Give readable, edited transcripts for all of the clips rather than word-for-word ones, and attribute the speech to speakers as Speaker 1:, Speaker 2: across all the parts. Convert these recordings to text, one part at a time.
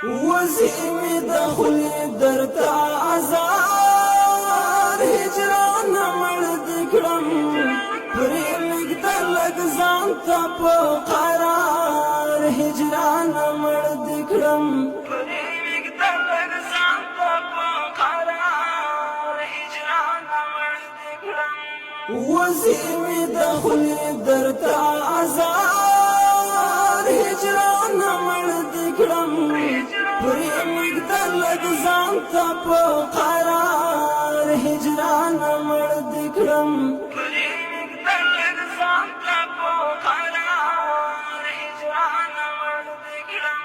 Speaker 1: وزیمی دخلی در تعذار هجران مرد کرم پریمک دلگ زانتا پا قرار هجران مرد کرم پریمک دلگ زانتا پا قرار هجران مرد کرم وزیمی دخلی در تعذار هجران مرد کرم پریمک دلگ زانتا پا قرار هجران مرد کرم پریمک دلگ زانتا پا قرار هجران مرد کرم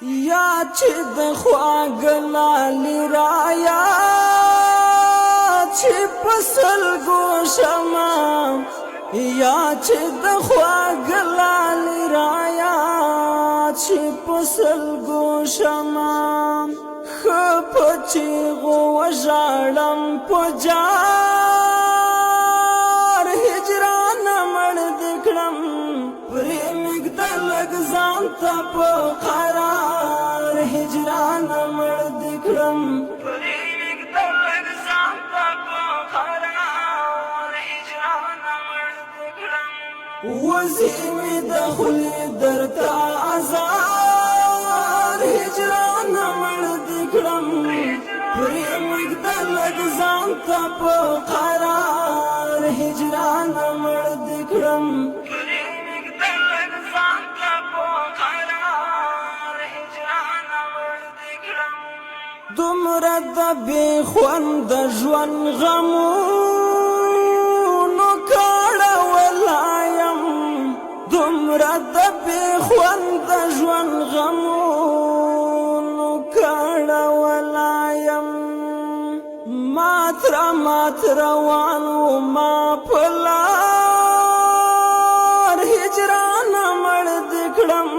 Speaker 1: یا چې د خواږلالی رایا چې پسل ګوشما یا چې د خواږلالی رایا چې پسل ګوشما خپچی غو وژړم پجار هجران مړ دکړم پریمک دلګ ځانته په قرار هجران مړ دکړم پریمک دلګ ځانته په قرار هجران مړ دکړم وزیمی دخلی در تعذار هجران مرد کرم پریمک دلگ زانتا پا قرار هجران مرد کرم پریمک دلگ زانتا پا قرار هجران مرد کرم دمرد بی خوند جوان غمونو کاڑا ولایم دمرد بی خوند جوان غمونو کاڑا ولایم مات روانو ما پلار هجران مرد کرم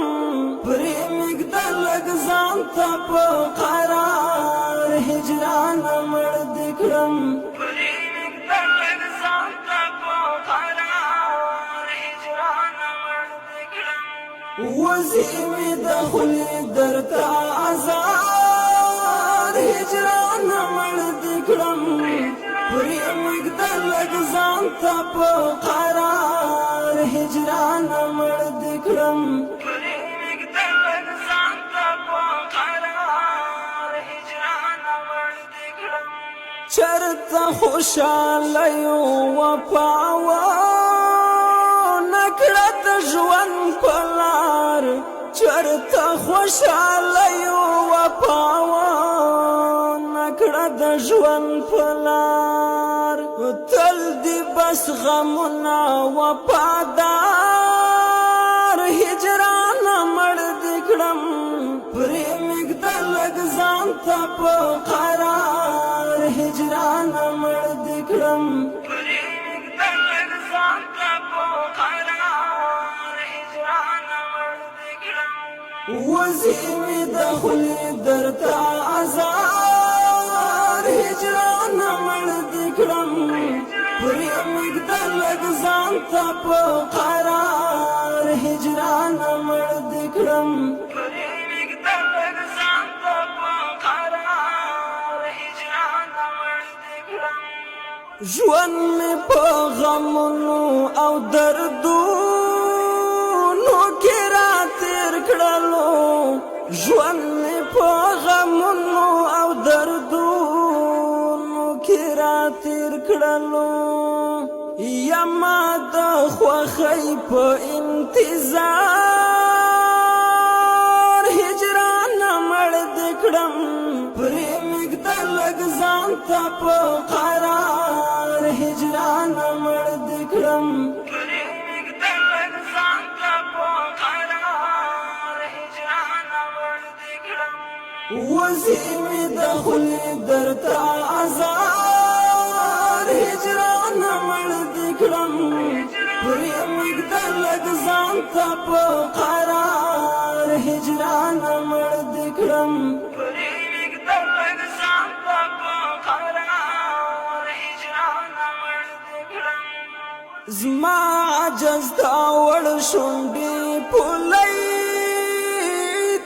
Speaker 1: پریمک دلگ زانتا پا قرار هجران مرد کرم پریمک دلگ زانتا پا قرار هجران مرد کرم وزیمی دخلی در تعذار هجران مرد کرم پریمک دلگ زانتا پا قرار هجران مرد کرم پریمک دلگ زانتا پا قرار هجران مرد کرم چرتا خوشالیو وپاوا نکړه ژوند پلار چرته خوشالیو وپاوا نکړه د ژوند پلار تل دی بس غمنا وفادار هجران مړ دکړم پریمک دلګ ځانته په قرار هجران مړ دکړم پریمک دلګ ځانته په قرار هجران مړ دکړم وزیمی دخلی در تعذار هجران مړ دکړم پریمک دلګ ځانته په قرار هجران مړ دکړم پریمک دلګ ځانته په قرار هجران مړ دکړم ژوند مې په غمونو او دردونو کې را تېر کړلو ژوند مې په غمونو او دردونو کې را تېر کړلو یما د خوښۍ په انتظار هجران مړ دکړم پریمک دلګ ځانته په قرار هجران مړ دکړم پریمک دلګ ځانته په قرار هجران مړ دکړم وزیمی دخلی در تعذار هجران مړ دکړم پریمک دلګ ځانته په قرار هجران مړ دکړم پریمک دلګ ځانته په قرار هجران مړ دکړم زما عجز دا وړ شونډې پولۍ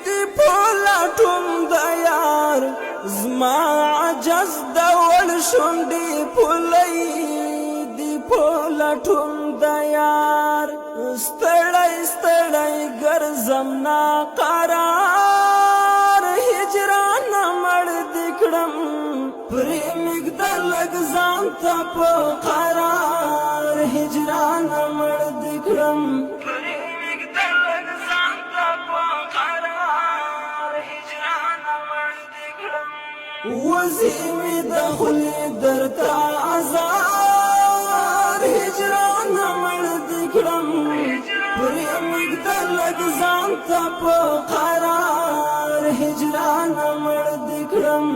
Speaker 1: دی پولټوم د یار زما عجز دا وړ شونډې پولۍ دی پولټوم د یار ستړی ستړی ګرځم ناقرار هجران مړ دې کړم پرې مږده لږ ځان ته په قرار هجران مړ دې کړم پرې مږده لږ ځان ته په قرار هجران مړ دې کړم وزې مې د خولې درته ازار هجران مړ دې کړم پرې مږده لږ ځان ته په قرار هجران مړ دې کړم